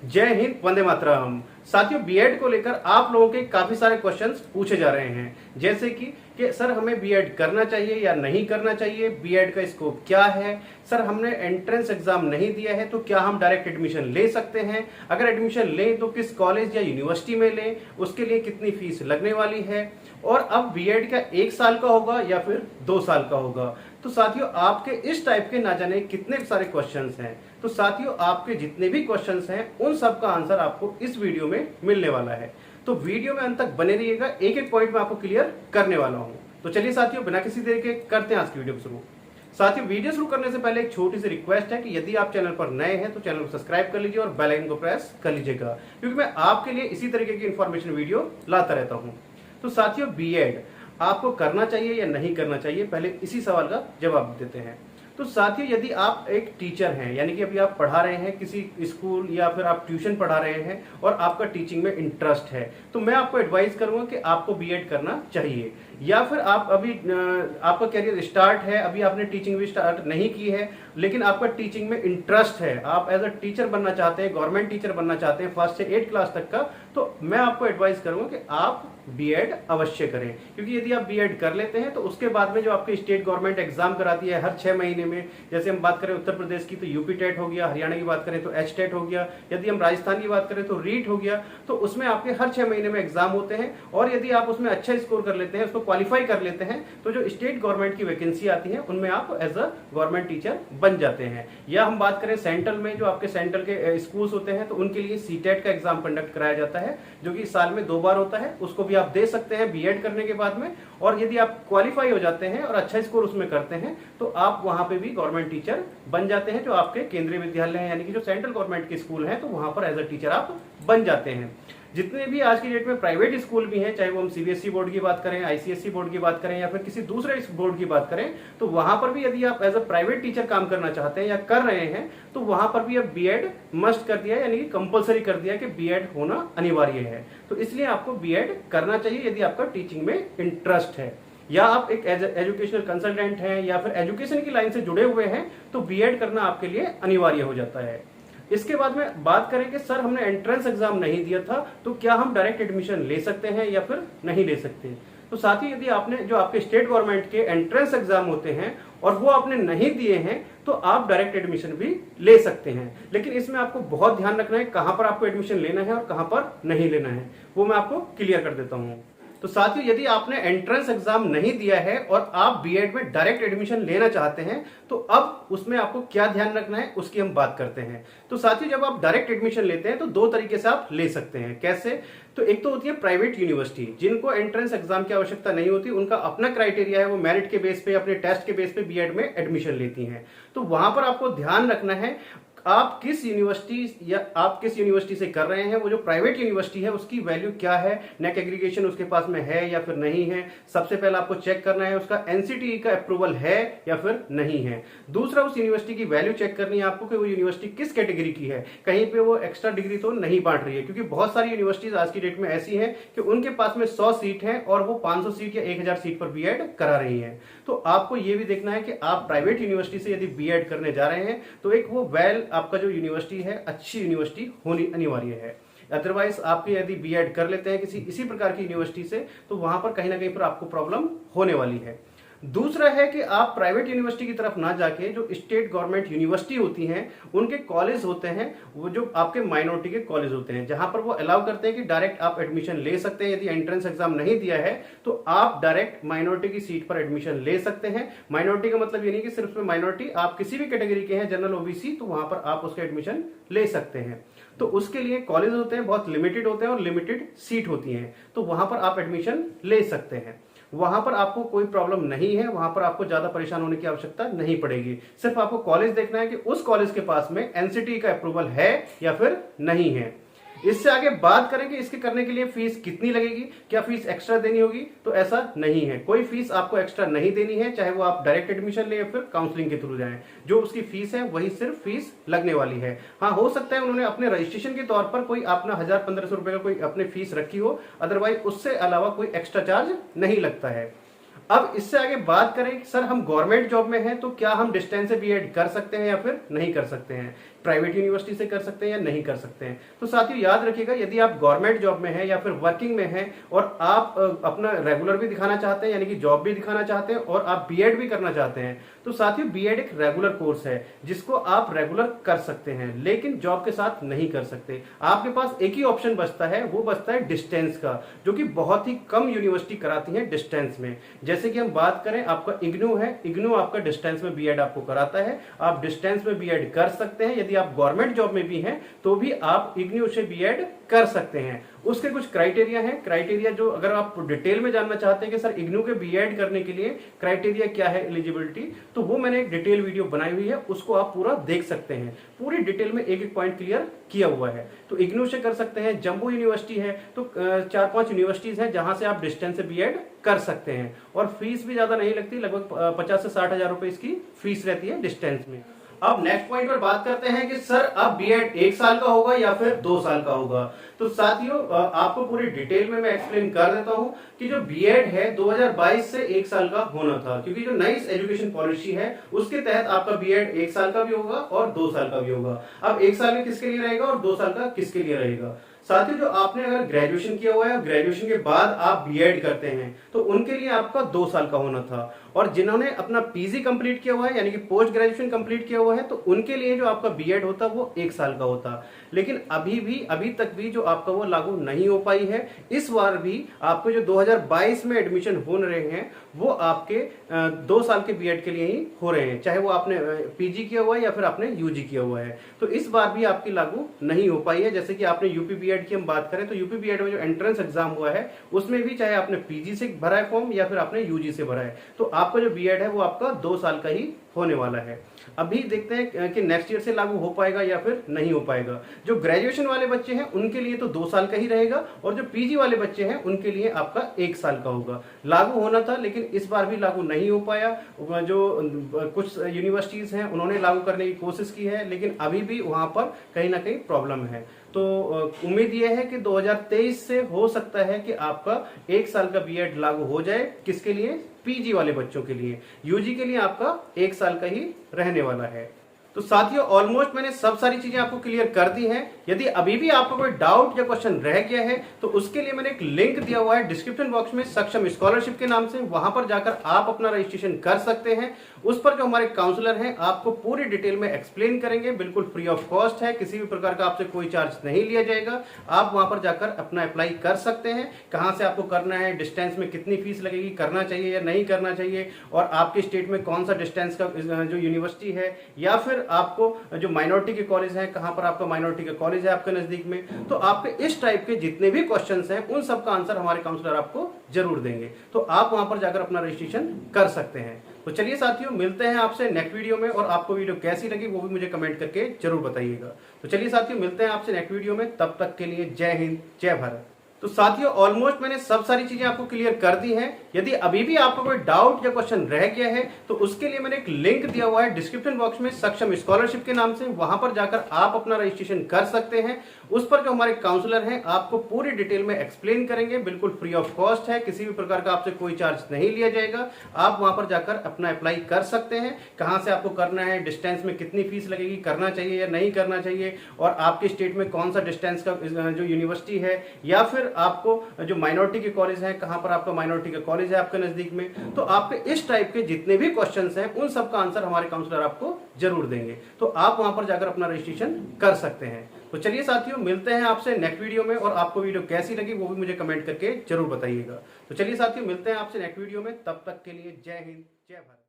जय हिंद, वंदे मातरम। साथियों, बीएड को लेकर आप लोगों के काफी सारे क्वेश्चंस पूछे जा रहे हैं, जैसे कि सर हमें बीएड करना चाहिए या नहीं करना चाहिए, बीएड का स्कोप क्या है, सर हमने एंट्रेंस एग्जाम नहीं दिया है तो क्या हम डायरेक्ट एडमिशन ले सकते हैं, अगर एडमिशन लें तो किस कॉलेज या यूनिवर्सिटी में लें, उसके लिए कितनी फीस लगने वाली है, और अब बीएड का 1 साल का होगा या फिर 2 साल का होगा। तो साथियों, आपके इस टाइप के ना जाने कितने सारे क्वेश्चंस हैं। तो साथियों, आपके जितने भी क्वेश्चंस हैं उन सब का आंसर आपको इस वीडियो में मिलने वाला है। तो वीडियो में अंत तक बने रहिएगा, एक एक पॉइंट में आपको क्लियर करने वाला हूं। तो चलिए साथियों, बिना किसी देर के करते हैं आज की वीडियो शुरू। साथियों, वीडियो शुरू करने से पहले एक छोटी सी रिक्वेस्ट है कि यदि आप चैनल पर नए हैं तो चैनल को सब्सक्राइब कर लीजिए और बेल आइकन को प्रेस कर लीजिएगा, क्योंकि मैं आपके लिए इसी तरीके की इंफॉर्मेशन वीडियो लाता रहता हूं। तो साथियों, बीएड आपको करना चाहिए या नहीं करना चाहिए, पहले इसी सवाल का जवाब देते हैं। तो साथियों, यदि आप एक टीचर हैं, यानी कि अभी आप पढ़ा रहे हैं किसी स्कूल या फिर आप ट्यूशन पढ़ा रहे हैं और आपका टीचिंग में इंटरेस्ट है, तो मैं आपको एडवाइस करूंगा कि आपको बीएड करना चाहिए। या फिर आप अभी आपका करियर स्टार्ट है, अभी आपने टीचिंग भी स्टार्ट नहीं की है, लेकिन आपका टीचिंग में इंटरेस्ट है, आप एज अ टीचर बनना चाहते हैं, गवर्नमेंट टीचर बनना चाहते हैं 1st से 8th क्लास तक का, तो मैं आपको एडवाइस करूंगा कि आप बीएड अवश्य करें। क्योंकि यदि आप बीएड कर लेते हैं तो उसके बाद में जो आपके स्टेट गवर्नमेंट एग्जाम कराती है हर 6 महीने में, जैसे हम बात करें उत्तर प्रदेश की तो यूपी टेट हो गया, हरियाणा की बात करें तो एच टेट हो गया, यदि हम राजस्थान की बात करें तो रीट हो गया, तो उसमें आपके हर 6 महीने में एग्जाम होते हैं, और यदि आप उसमें अच्छा स्कोर कर लेते हैं, उसको क्वालिफाई कर लेते हैं, तो जो स्टेट गवर्नमेंट की वैकेंसी आती है उनमें आप एज अ गवर्नमेंट टीचर बन जाते हैं। या हम बात करें सेंट्रल में, जो आपके सेंट्रल के स्कूल्स होते हैं तो उनके लिए सीटेट का एग्जाम कंडक्ट कराया जाता है, जो कि साल में 2 बार होता है, उसको भी आप दे सकते हैं बीएड करने के बाद में। और यदि आप क्वालिफाई हो जाते हैं और अच्छा स्कोर उसमें करते हैं तो आप वहां पे भी गवर्नमेंट टीचर बन जाते हैं, जो आपके केंद्रीय विद्यालय हैं, यानी कि जो सेंट्रल गवर्नमेंट के स्कूल हैं, तो वहां पर एज अ टीचर आप बन जाते हैं। जितने भी आज की डेट में प्राइवेट स्कूल भी हैं, चाहे वो हम सीबीएसई बोर्ड की बात करें, आईसीएसई बोर्ड की बात करें या फिर किसी दूसरे बोर्ड की बात करें, तो वहां पर भी यदि आप एज अ प्राइवेट टीचर काम करना चाहते हैं या कर रहे हैं तो वहां पर भी अब बीएड मस्ट कर दिया है, यानी कि कंपलसरी कर दिया कि बीएड होना अनिवार्य है। तो इसलिए आपको बीएड करना चाहिए यदि आपका टीचिंग में इंटरेस्ट है, या आप एक एजुकेशनल कंसल्टेंट हैं या फिर एजुकेशन की लाइन से जुड़े हुए हैं, तो बीएड करना आपके लिए अनिवार्य हो जाता है। इसके बाद में बात करें कि सर हमने एंट्रेंस एग्जाम नहीं दिया था तो क्या हम डायरेक्ट एडमिशन ले सकते हैं या फिर नहीं ले सकते। तो साथ ही यदि आपने जो आपके स्टेट गवर्नमेंट के एंट्रेंस एग्जाम होते हैं और वो आपने नहीं दिए हैं तो आप डायरेक्ट एडमिशन भी ले सकते हैं, लेकिन इसमें आपको बहुत ध्यान रखना है कहां पर आपको एडमिशन लेना है और कहां पर नहीं लेना है, वो मैं आपको क्लियर कर देता हूं। तो साथियों, यदि आपने एंट्रेंस एग्जाम नहीं दिया है और आप बीएड में डायरेक्ट एडमिशन लेना चाहते हैं तो अब उसमें आपको क्या ध्यान रखना है उसकी हम बात करते हैं। तो साथियों, जब आप डायरेक्ट एडमिशन लेते हैं तो 2 तरीके से आप ले सकते हैं। कैसे? तो एक तो होती है प्राइवेट यूनिवर्सिटी, जिनको एंट्रेंस एग्जाम की आवश्यकता नहीं होती, उनका अपना क्राइटेरिया है, वो मेरिट के बेस पे, अपने टेस्ट के बेस पे बीएड में एडमिशन लेती हैं। तो वहां पर आपको ध्यान रखना है आप किस यूनिवर्सिटी से कर रहे हैं, वो जो प्राइवेट यूनिवर्सिटी है उसकी वैल्यू क्या है, नेक एग्रीगेशन उसके पास में है या फिर नहीं है। सबसे पहले आपको चेक करना है उसका एनसीटीई का अप्रूवल है या फिर नहीं है। दूसरा, उस यूनिवर्सिटी की वैल्यू चेक करनी है आपको कि वो यूनिवर्सिटी किस कैटेगरी की है, कहीं पे वो एक्स्ट्रा डिग्री तो नहीं बांट रही है, क्योंकि बहुत सारी यूनिवर्सिटीज आज की डेट में ऐसी है कि उनके पास में 100 सीट है और वो 500 सीट या 1000 सीट पर बीएड करा रही है। तो आपको ये भी देखना है कि आप प्राइवेट यूनिवर्सिटी से यदि बीएड करने जा रहे हैं तो एक वो आपका जो यूनिवर्सिटी है अच्छी यूनिवर्सिटी होनी अनिवार्य है। अदरवाइज आपके यदि बीएड कर लेते हैं किसी इसी प्रकार की यूनिवर्सिटी से तो वहां पर कहीं ना कहीं पर आपको प्रॉब्लम होने वाली है। दूसरा है कि आप प्राइवेट यूनिवर्सिटी की तरफ ना जाके जो स्टेट गवर्नमेंट यूनिवर्सिटी होती हैं उनके कॉलेज होते हैं, वो जो आपके माइनॉरिटी के कॉलेज होते हैं, जहां पर वो अलाउ करते हैं कि डायरेक्ट आप एडमिशन ले सकते हैं। यदि एंट्रेंस एग्जाम नहीं दिया है तो आप डायरेक्ट माइनॉरिटी की सीट पर एडमिशन ले सकते हैं। माइनॉरिटी का मतलब ये नहीं कि सिर्फ माइनॉरिटी, आप किसी भी कैटेगरी के हैं, जनरल ओबीसी, तो वहां पर आप उसका एडमिशन ले सकते हैं। तो उसके लिए कॉलेज होते हैं, बहुत लिमिटेड होते हैं और लिमिटेड सीट होती हैं, तो वहां पर आप एडमिशन ले सकते हैं। वहां पर आपको कोई प्रॉब्लम नहीं है, वहां पर आपको ज्यादा परेशान होने की आवश्यकता नहीं पड़ेगी। सिर्फ आपको कॉलेज देखना है कि उस कॉलेज के पास में एनसीटी का अप्रूवल है या फिर नहीं है। इससे आगे बात करें कि इसके करने के लिए फीस कितनी लगेगी, क्या फीस एक्स्ट्रा देनी होगी, तो ऐसा नहीं है, कोई फीस आपको एक्स्ट्रा नहीं देनी है, चाहे वो आप डायरेक्ट एडमिशन ले या फिर काउंसलिंग के थ्रू जाएं। जो उसकी फीस है वही सिर्फ फीस लगने वाली है। हाँ, हो सकता है उन्होंने अपने रजिस्ट्रेशन के तौर पर कोई अपना 1000-1500 रुपए का कोई अपनी फीस रखी हो, अदरवाइज उससे अलावा कोई एक्स्ट्रा चार्ज नहीं लगता है। अब इससे आगे बात करें कि सर हम गवर्नमेंट जॉब में हैं तो क्या हम डिस्टेंस से बीएड कर सकते हैं या फिर नहीं कर सकते हैं, प्राइवेट यूनिवर्सिटी से कर सकते हैं या नहीं कर सकते हैं। तो साथियों याद रखिएगा, यदि आप गवर्नमेंट जॉब में हैं या फिर वर्किंग में हैं और आप अपना रेगुलर भी दिखाना चाहते हैं यानी कि जॉब भी दिखाना चाहते हैं और आप बीएड भी करना चाहते हैं, तो साथियों बीएड एक रेगुलर कोर्स है जिसको आप रेगुलर कर सकते हैं लेकिन जॉब के साथ नहीं कर सकते। आपके पास एक ही ऑप्शन बचता है, वो बचता है डिस्टेंस का, जो कि बहुत ही कम यूनिवर्सिटी कराती है डिस्टेंस में। जैसे कि हम बात करें, आपका इग्नू है, इग्नू आपका डिस्टेंस में बीएड आपको कराता है, आप डिस्टेंस में बीएड कर सकते हैं। यदि आप गवर्नमेंट जॉब में भी हैं तो भी आप इग्नू से बीएड कर सकते हैं। उसके कुछ क्राइटेरिया हैं, क्राइटेरिया जो अगर आप डिटेल में जानना चाहते हैं कि सर इग्नू के बीएड करने के लिए क्राइटेरिया क्या है एलिजिबिलिटी, तो वो मैंने एक डिटेल वीडियो बनाई हुई है, उसको आप पूरा देख सकते हैं। पूरी डिटेल में एक एक पॉइंट क्लियर किया हुआ है। तो इग्नू से कर सकते हैं, जम्बो यूनिवर्सिटी है, तो 4-5 यूनिवर्सिटीज हैं जहां से आप डिस्टेंस से बीएड कर सकते हैं और फीस भी ज्यादा नहीं लगती, लगभग 50 से 60 हजार रुपए इसकी फीस रहती है डिस्टेंस में। अब नेक्स्ट पॉइंट पर बात करते हैं कि सर अब बीएड 1 साल का होगा या फिर 2 साल का होगा। तो साथियों आपको पूरी डिटेल में मैं एक्सप्लेन कर देता हूं कि जो बीएड है 2022 से 1 साल का होना था, क्योंकि जो नई एजुकेशन पॉलिसी है उसके तहत आपका बीएड 1 साल का भी होगा और 2 साल का भी होगा। अब 1 साल में किसके लिए रहेगा और 2 साल का किसके लिए रहेगा। साथियों जो आपने अगर ग्रेजुएशन किया हुआ है, ग्रेजुएशन के बाद आप बीएड करते हैं तो उनके लिए आपका 2 साल का होना था, और जिन्होंने अपना पीजी कंप्लीट किया हुआ है यानी कि पोस्ट ग्रेजुएशन कंप्लीट किया हुआ है तो उनके लिए जो आपका बीएड होता वो 1 साल का होता। लेकिन अभी तक भी जो आपका वो लागू नहीं हो पाई है। इस बार भी आपको जो 2022 में एडमिशन हो रहे हैं वो आपके 2 साल के बीएड के लिए ही हो रहे हैं, चाहे वो आपने पीजी किया हुआ है या फिर आपने यूजी किया हुआ है। तो इस बार भी आपकी लागू नहीं हो पाई है। जैसे कि आपने यूपी बीएड की हम बात करें तो यूपी बीएड में जो एंट्रेंस एग्जाम हुआ है उसमें भी चाहे आपने पीजी से भरा है फॉर्म या फिर आपने यूजी से भरा है, तो आपका जो बीएड है वो आपका 2 साल का ही होने वाला है। अभी देखते हैं कि नेक्स्ट ईयर से लागू हो पाएगा या फिर नहीं हो पाएगा। जो ग्रेजुएशन वाले बच्चे हैं उनके लिए तो 2 साल का ही रहेगा और जो पीजी वाले बच्चे हैं उनके लिए आपका 1 साल का होगा। लागू होना था लेकिन इस बार भी लागू नहीं हो पाया। जो कुछ यूनिवर्सिटीज हैं उन्होंने लागू करने की कोशिश की है लेकिन अभी भी वहां पर कहीं ना कहीं प्रॉब्लम है। तो उम्मीद यह है कि 2023 से हो सकता है कि आपका 1 साल का बीएड लागू हो जाए। किसके लिए? पीजी वाले बच्चों के लिए। यूजी के लिए आपका 1 साल का ही रहने वाला है। तो साथियों ऑलमोस्ट मैंने सब सारी चीजें आपको क्लियर कर दी हैं। यदि अभी भी आपको कोई डाउट या क्वेश्चन रह गया है तो उसके लिए मैंने एक लिंक दिया हुआ है डिस्क्रिप्शन बॉक्स में सक्षम स्कॉलरशिप के नाम से, वहां पर जाकर आप अपना रजिस्ट्रेशन कर सकते हैं। उस पर जो हमारे काउंसलर हैं आपको पूरी डिटेल में एक्सप्लेन करेंगे, बिल्कुल फ्री ऑफ कॉस्ट है, किसी भी प्रकार का आपसे कोई चार्ज नहीं लिया जाएगा। आप वहां पर जाकर अपना अप्लाई कर सकते हैं। कहां से आपको करना है, डिस्टेंस में कितनी फीस लगेगी, करना चाहिए या नहीं करना चाहिए, और आपके स्टेट में कौन सा डिस्टेंस का जो यूनिवर्सिटी है, या फिर आपको जो माइनॉरिटी के कॉलेज हैं कहां पर आपका माइनॉरिटी का कॉलेज है आपके नजदीक में, तो आपके इस टाइप के जितने भी क्वेश्चंस हैं उन सब का आंसर हमारे काउंसलर आपको जरूर देंगे। तो आप वहां पर जाकर अपना रजिस्ट्रेशन कर सकते हैं। तो चलिए साथियों मिलते हैं आपसे नेक्स्ट वीडियो में, और आपको वीडियो कैसी लगी वो भी मुझे कमेंट करके जरूर बताइएगा। तो चलिए साथियों मिलते हैं आपसे नेक्स्ट वीडियो में, तब तक के लिए जय हिंद जय भारत। तो साथियों ऑलमोस्ट मैंने सब सारी चीजें आपको क्लियर कर दी हैं। यदि अभी भी आपको कोई डाउट या क्वेश्चन रह गया है तो उसके लिए मैंने एक लिंक दिया हुआ है डिस्क्रिप्शन बॉक्स में सक्षम स्कॉलरशिप के नाम से, वहां पर जाकर आप अपना रजिस्ट्रेशन कर सकते हैं। उस पर जो हमारे काउंसलर हैं आपको पूरी डिटेल में एक्सप्लेन करेंगे, बिल्कुल फ्री ऑफ कॉस्ट है, किसी भी प्रकार का आपसे कोई चार्ज नहीं लिया जाएगा। आप वहां पर जाकर अपना अप्लाई कर सकते हैं। कहां से आपको करना है, डिस्टेंस में कितनी फीस लगेगी, करना चाहिए या नहीं करना चाहिए, और आपके स्टेट में कौन सा डिस्टेंस का जो यूनिवर्सिटी है, या फिर आपको जो माइनॉरिटी के कॉलेज हैं कहां पर आपका माइनॉरिटी का कॉलेज है आपके नजदीक में, तो आपके इस टाइप के जितने भी क्वेश्चंस हैं उन सब का आंसर हमारे काउंसलर आपको जरूर देंगे। तो आप वहां पर जाकर अपना रजिस्ट्रेशन कर सकते हैं। तो चलिए साथियों मिलते हैं आपसे नेक्स्ट वीडियो में, और आपको वीडियो कैसी लगी वो भी मुझे कमेंट करके जरूर बताइएगा। तो चलिए साथियों मिलते हैं आपसे नेक्स्ट वीडियो में, तब तक के लिए जय हिंद जय भारत।